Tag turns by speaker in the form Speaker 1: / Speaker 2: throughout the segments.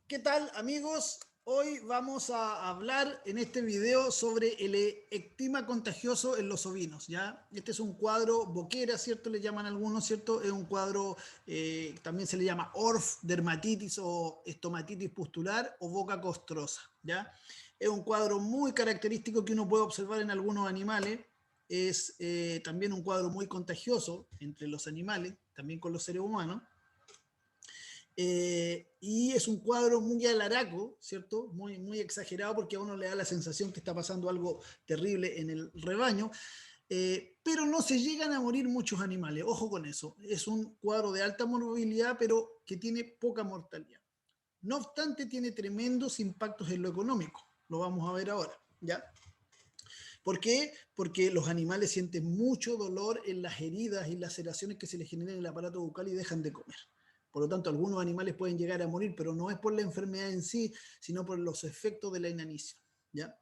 Speaker 1: ¿Qué tal, amigos? Hoy vamos a hablar en este video sobre el ectima contagioso en los ovinos, ¿ya? Este es un cuadro boquera, ¿cierto? Le llaman algunos, ¿cierto? Es un cuadro, también se le llama ORF, dermatitis o estomatitis pustular o boca costrosa, ¿ya? Es un cuadro muy característico que uno puede observar en algunos animales. Es también un cuadro muy contagioso entre los animales, también con los seres humanos. Y es un cuadro muy alaraco, ¿cierto? Muy exagerado porque a uno le da la sensación que está pasando algo terrible en el rebaño, pero no se llegan a morir muchos animales, ojo con eso. Es un cuadro de alta morbilidad, pero que tiene poca mortalidad. No obstante, tiene tremendos impactos en lo económico, lo vamos a ver ahora, ¿ya? ¿Por qué? Porque los animales sienten mucho dolor en las heridas y laceraciones que se les generan en el aparato bucal y dejan de comer. Por lo tanto, algunos animales pueden llegar a morir, pero no es por la enfermedad en sí, sino por los efectos de la inanición, ¿ya?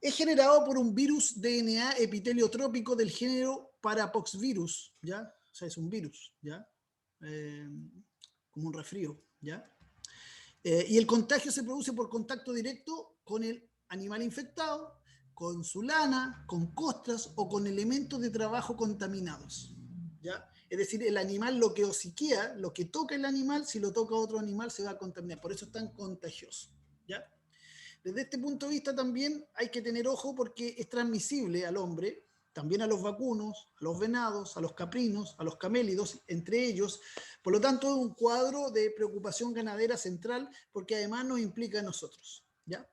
Speaker 1: Es generado por un virus DNA epiteliotrópico del género Parapoxvirus, ¿ya? O sea, es un virus, ¿ya? Eh, como un resfrío, ¿ya? Y el contagio se produce por contacto directo con el animal infectado, con su lana, con costras o con elementos de trabajo contaminados, ¿ya? Es decir, el animal lo que hociquea, lo que toca el animal, si lo toca otro animal se va a contaminar. Por eso es tan contagioso, ¿ya? Desde este punto de vista también hay que tener ojo porque es transmisible al hombre, también a los vacunos, a los venados, a los caprinos, a los camélidos, entre ellos. Por lo tanto, es un cuadro de preocupación ganadera central porque además nos implica a nosotros, ¿ya?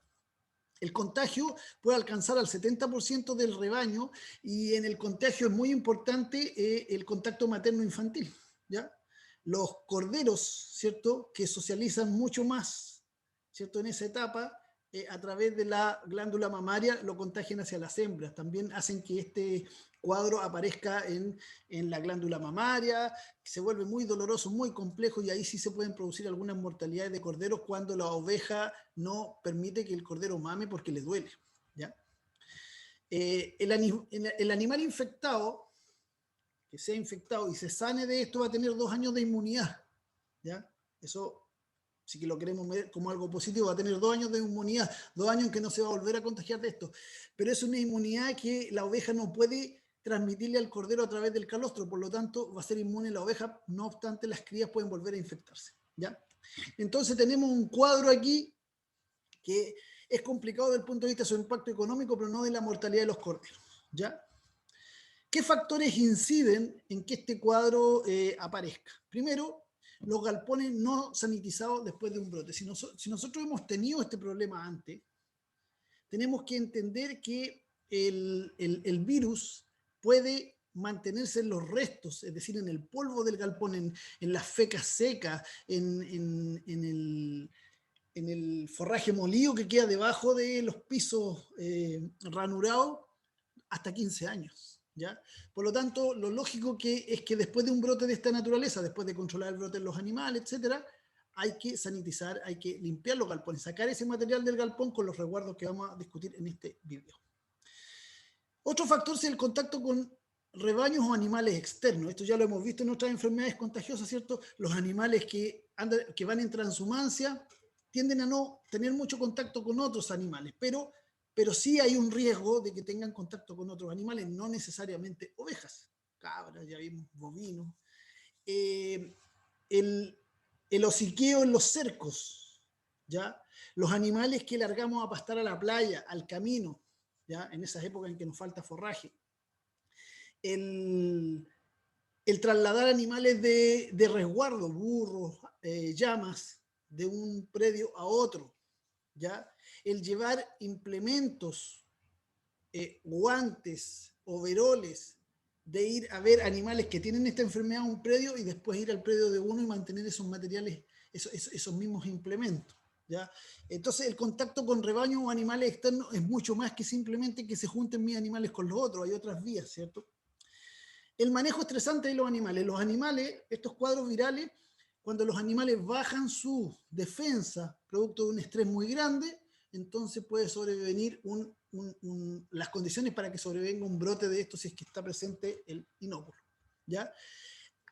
Speaker 1: El contagio puede alcanzar al 70% del rebaño y en el contagio es muy importante el contacto materno-infantil, ¿ya? Los corderos, ¿cierto?, que socializan mucho más, ¿cierto?, en esa etapa, a través de la glándula mamaria, lo contagian hacia las hembras. También hacen que este cuadro aparezca en la glándula mamaria, se vuelve muy doloroso, muy complejo, y ahí sí se pueden producir algunas mortalidades de corderos cuando la oveja no permite que el cordero mame porque le duele, ¿ya? El animal infectado, que sea infectado y se sane de esto, va a tener 2 años de inmunidad, ¿ya? Eso sí que lo queremos ver como algo positivo, va a tener 2 años de inmunidad, 2 años en que no se va a volver a contagiar de esto. Pero es una inmunidad que la oveja no puede transmitirle al cordero a través del calostro, por lo tanto va a ser inmune la oveja, no obstante las crías pueden volver a infectarse, ¿ya? Entonces tenemos un cuadro aquí que es complicado desde el punto de vista de su impacto económico, pero no de la mortalidad de los corderos, ¿ya? ¿Qué factores inciden en que este cuadro aparezca? Primero, los galpones no sanitizados después de un brote. Si nosotros hemos tenido este problema antes, tenemos que entender que el virus puede mantenerse en los restos, es decir, en el polvo del galpón, en las fecas secas, en el forraje molido que queda debajo de los pisos ranurados, hasta 15 años, ¿ya? Por lo tanto, lo lógico es que después de un brote de esta naturaleza, después de controlar el brote en los animales, etcétera, hay que sanitizar, hay que limpiar los galpones, sacar ese material del galpón con los resguardos que vamos a discutir en este video. Otro factor es el contacto con rebaños o animales externos. Esto ya lo hemos visto en otras enfermedades contagiosas, ¿cierto? Los animales que van en transhumancia tienden a no tener mucho contacto con otros animales, pero sí hay un riesgo de que tengan contacto con otros animales, no necesariamente ovejas, cabras, ya vimos, bovinos. Eh, el, el hociqueo en los cercos, ¿ya? Los animales que largamos a pastar a la playa, al camino, ¿ya? En esas épocas en que nos falta forraje. El, el trasladar animales de resguardo, burros, llamas, de un predio a otro, ¿ya? El llevar implementos, guantes, overoles, de ir a ver animales que tienen esta enfermedad a un predio y después ir al predio de uno y mantener esos materiales, esos mismos implementos, ¿ya? Entonces el contacto con rebaños o animales externos es mucho más que simplemente que se junten mis animales con los otros, hay otras vías, ¿cierto? El manejo estresante de los animales. Los animales, estos cuadros virales, cuando los animales bajan su defensa producto de un estrés muy grande, entonces puede sobrevenir las condiciones para que sobrevenga un brote de esto si es que está presente el inóculo, ¿ya?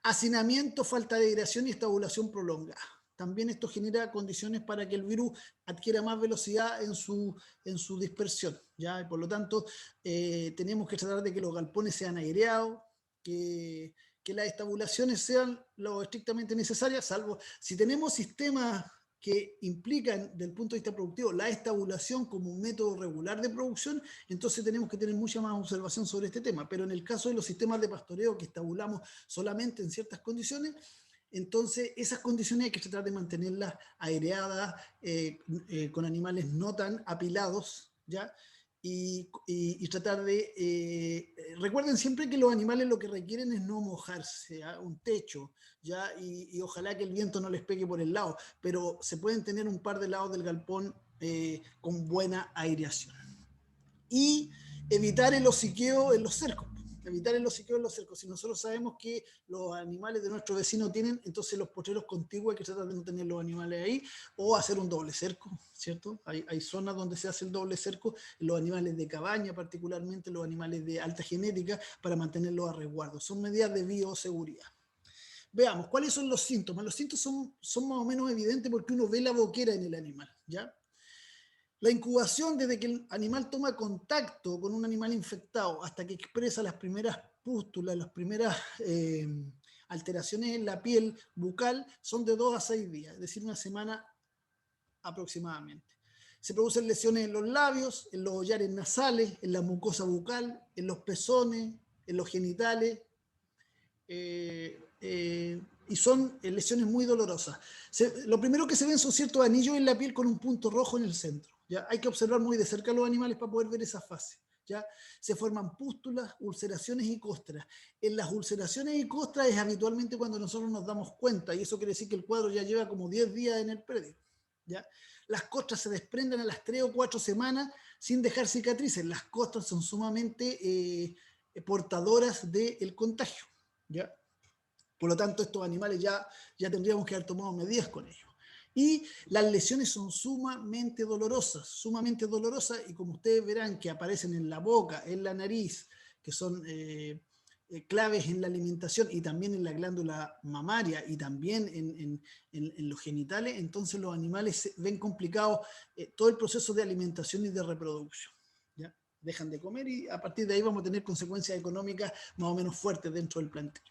Speaker 1: Hacinamiento, falta de aireación y estabulación prolongada. también esto genera condiciones para que el virus adquiera más velocidad en su dispersión, ¿ya? Y por lo tanto, tenemos que tratar de que los galpones sean aireados, que las estabulaciones sean lo estrictamente necesarias, salvo si tenemos sistemas que implican, desde el punto de vista productivo, la estabulación como un método regular de producción, entonces tenemos que tener mucha más observación sobre este tema. Pero en el caso de los sistemas de pastoreo que estabulamos solamente en ciertas condiciones, entonces esas condiciones hay que tratar de mantenerlas aireadas, con animales no tan apilados, ¿ya? Y tratar de... recuerden siempre que los animales lo que requieren es no mojarse, ¿ya? Un techo, ¿ya? Y ojalá que el viento no les pegue por el lado, pero se pueden tener un par de lados del galpón con buena aireación. Y evitar el hociqueo en los cercos. Evitar el hociqueo en los cercos. Si nosotros sabemos que los animales de nuestro vecino tienen, entonces los potreros contiguos hay que tratar de no tener los animales ahí, o hacer un doble cerco, ¿cierto? Hay zonas donde se hace el doble cerco, los animales de cabaña particularmente, los animales de alta genética, para mantenerlos a resguardo. Son medidas de bioseguridad. Veamos, ¿cuáles son los síntomas? Los síntomas son más o menos evidentes porque uno ve la boquera en el animal, ¿ya? La incubación, desde que el animal toma contacto con un animal infectado hasta que expresa las primeras pústulas, las primeras alteraciones en la piel bucal, son de 2 a 6 días, es decir, una semana aproximadamente. Se producen lesiones en los labios, en los hollares nasales, en la mucosa bucal, en los pezones, en los genitales, y son lesiones muy dolorosas. Lo primero que se ven son ciertos anillos en la piel con un punto rojo en el centro. ¿Ya? Hay que observar muy de cerca a los animales para poder ver esa fase. ¿Ya? Se forman pústulas, ulceraciones y costras. En las ulceraciones y costras es habitualmente cuando nosotros nos damos cuenta, y eso quiere decir que el cuadro ya lleva como 10 días en el predio. ¿Ya? Las costras se desprenden a las 3 o 4 semanas sin dejar cicatrices. Las costras son sumamente portadoras del contagio, ¿ya? Por lo tanto, estos animales ya tendríamos que haber tomado medidas con ellos. Y las lesiones son sumamente dolorosas, y como ustedes verán que aparecen en la boca, en la nariz, que son claves en la alimentación y también en la glándula mamaria y también en los genitales, entonces los animales ven complicado todo el proceso de alimentación y de reproducción, ¿ya? Dejan de comer y a partir de ahí vamos a tener consecuencias económicas más o menos fuertes dentro del plantel.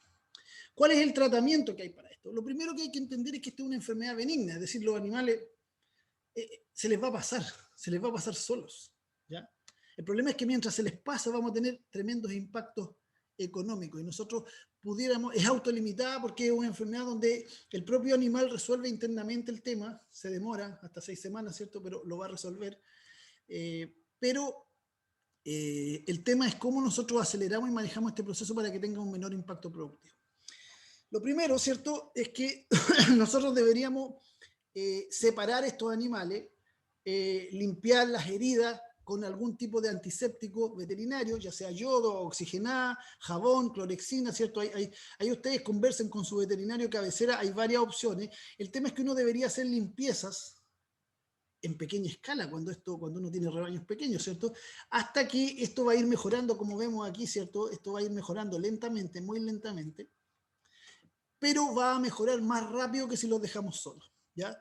Speaker 1: ¿Cuál es el tratamiento que hay para esto? Lo primero que hay que entender es que esta es una enfermedad benigna, es decir, los animales se les va a pasar solos, ¿ya? El problema es que mientras se les pasa vamos a tener tremendos impactos económicos y nosotros es autolimitada porque es una enfermedad donde el propio animal resuelve internamente el tema, se demora hasta 6 semanas, ¿cierto? Pero lo va a resolver. Pero el tema es cómo nosotros aceleramos y manejamos este proceso para que tenga un menor impacto productivo. Lo primero, ¿cierto?, es que nosotros deberíamos separar estos animales, limpiar las heridas con algún tipo de antiséptico veterinario, ya sea yodo, oxigenada, jabón, clorexina, ¿cierto? Ahí ustedes conversen con su veterinario cabecera, hay varias opciones. El tema es que uno debería hacer limpiezas en pequeña escala cuando uno tiene rebaños pequeños, ¿cierto? Hasta que esto va a ir mejorando, como vemos aquí, ¿cierto? Esto va a ir mejorando lentamente, muy lentamente, pero va a mejorar más rápido que si los dejamos solos, ¿ya?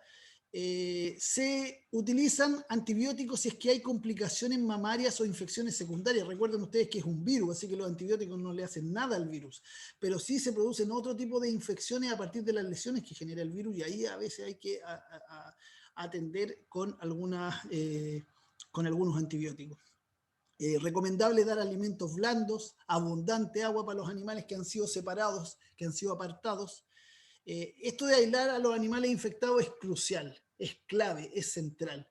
Speaker 1: Se utilizan antibióticos si es que hay complicaciones mamarias o infecciones secundarias. Recuerden ustedes que es un virus, así que los antibióticos no le hacen nada al virus, pero sí se producen otro tipo de infecciones a partir de las lesiones que genera el virus y ahí a veces hay que atender con algunos antibióticos. Recomendable dar alimentos blandos, abundante agua para los animales que han sido separados, que han sido apartados. Esto de aislar a los animales infectados es crucial, es clave, es central.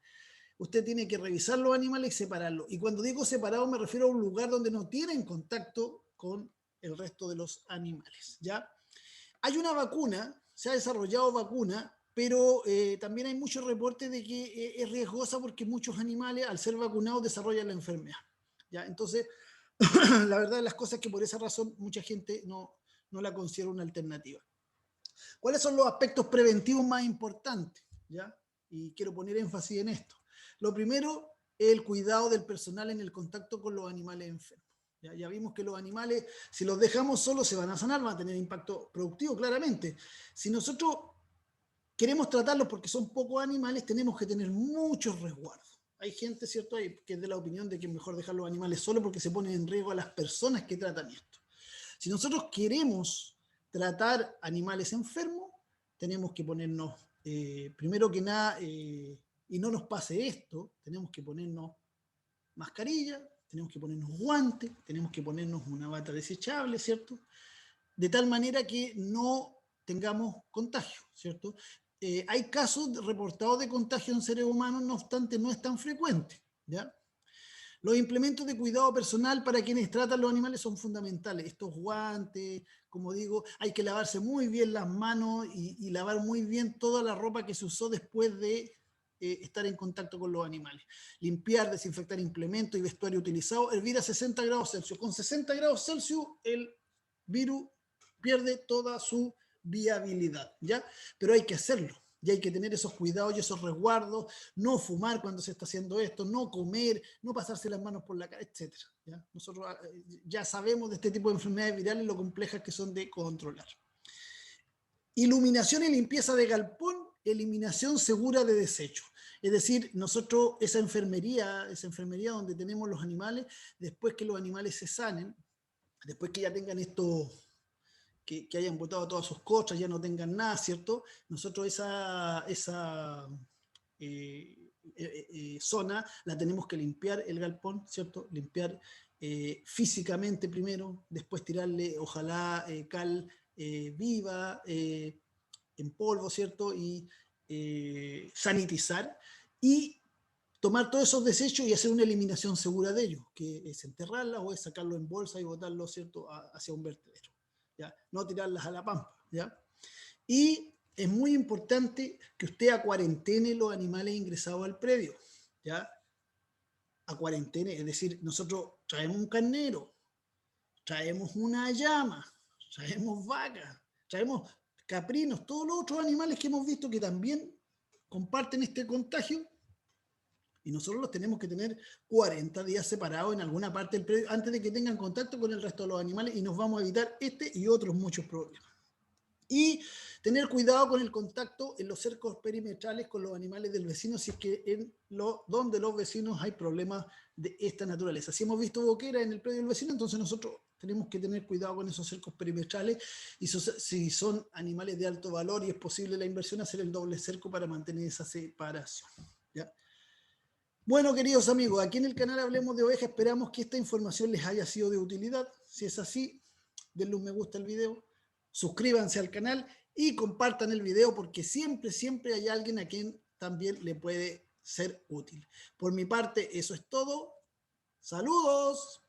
Speaker 1: Usted tiene que revisar los animales y separarlos. Y cuando digo separado me refiero a un lugar donde no tienen contacto con el resto de los animales, ¿ya? Hay una vacuna, se ha desarrollado vacuna, pero también hay muchos reportes de que es riesgosa porque muchos animales al ser vacunados desarrollan la enfermedad, ¿ya? Entonces, la verdad de las cosas es que por esa razón mucha gente no la considera una alternativa. ¿Cuáles son los aspectos preventivos más importantes? ¿Ya? Y quiero poner énfasis en esto. Lo primero es el cuidado del personal en el contacto con los animales enfermos. Ya vimos que los animales, si los dejamos solos, se van a sanar, van a tener impacto productivo, claramente. Si nosotros queremos tratarlos porque son pocos animales, tenemos que tener muchos resguardos. Hay gente, ¿cierto?, que es de la opinión de que es mejor dejar los animales solos porque se ponen en riesgo a las personas que tratan esto. Si nosotros queremos tratar animales enfermos, tenemos que ponernos, primero que nada, y no nos pase esto, tenemos que ponernos mascarilla, tenemos que ponernos guantes, tenemos que ponernos una bata desechable, ¿cierto? De tal manera que no tengamos contagio, ¿cierto? Hay casos reportados de contagio en seres humanos, no obstante, no es tan frecuente, ¿ya? Los implementos de cuidado personal para quienes tratan los animales son fundamentales. Estos guantes, como digo, hay que lavarse muy bien las manos y lavar muy bien toda la ropa que se usó después de estar en contacto con los animales. Limpiar, desinfectar implementos y vestuario utilizado, hervir a 60 grados Celsius. Con 60 grados Celsius el virus pierde toda su viabilidad, ¿ya? Pero hay que hacerlo. Y hay que tener esos cuidados y esos resguardos, no fumar cuando se está haciendo esto, no comer, no pasarse las manos por la cara, etc. ¿Ya? Nosotros ya sabemos de este tipo de enfermedades virales lo complejas que son de controlar. Iluminación y limpieza de galpón, eliminación segura de desechos. Es decir, nosotros esa enfermería donde tenemos los animales, después que los animales se sanen, después que ya tengan estos que hayan botado todas sus costras, ya no tengan nada, ¿cierto? Nosotros esa zona la tenemos que limpiar, el galpón, ¿cierto? Limpiar físicamente primero, después tirarle, ojalá, cal viva, en polvo, ¿cierto? Y sanitizar y tomar todos esos desechos y hacer una eliminación segura de ellos, que es enterrarlas o es sacarlo en bolsa y botarlo, ¿cierto?, hacia un vertedero. ¿Ya? No tirarlas a la pampa, ¿ya? Y es muy importante que usted acuarentene los animales ingresados al predio, ¿ya? Acuarentene, es decir, nosotros traemos un carnero, traemos una llama, traemos vacas, traemos caprinos, todos los otros animales que hemos visto que también comparten este contagio, y nosotros los tenemos que tener 40 días separados en alguna parte del predio antes de que tengan contacto con el resto de los animales y nos vamos a evitar este y otros muchos problemas. Y tener cuidado con el contacto en los cercos perimetrales con los animales del vecino si es que donde los vecinos hay problemas de esta naturaleza. Si hemos visto boquera en el predio del vecino, entonces nosotros tenemos que tener cuidado con esos cercos perimetrales y si son animales de alto valor y es posible la inversión, hacer el doble cerco para mantener esa separación, ¿ya? Bueno, queridos amigos, aquí en el canal Hablemos de Ovejas esperamos que esta información les haya sido de utilidad. Si es así, denle un me gusta al video, suscríbanse al canal y compartan el video porque siempre, siempre hay alguien a quien también le puede ser útil. Por mi parte, eso es todo. ¡Saludos!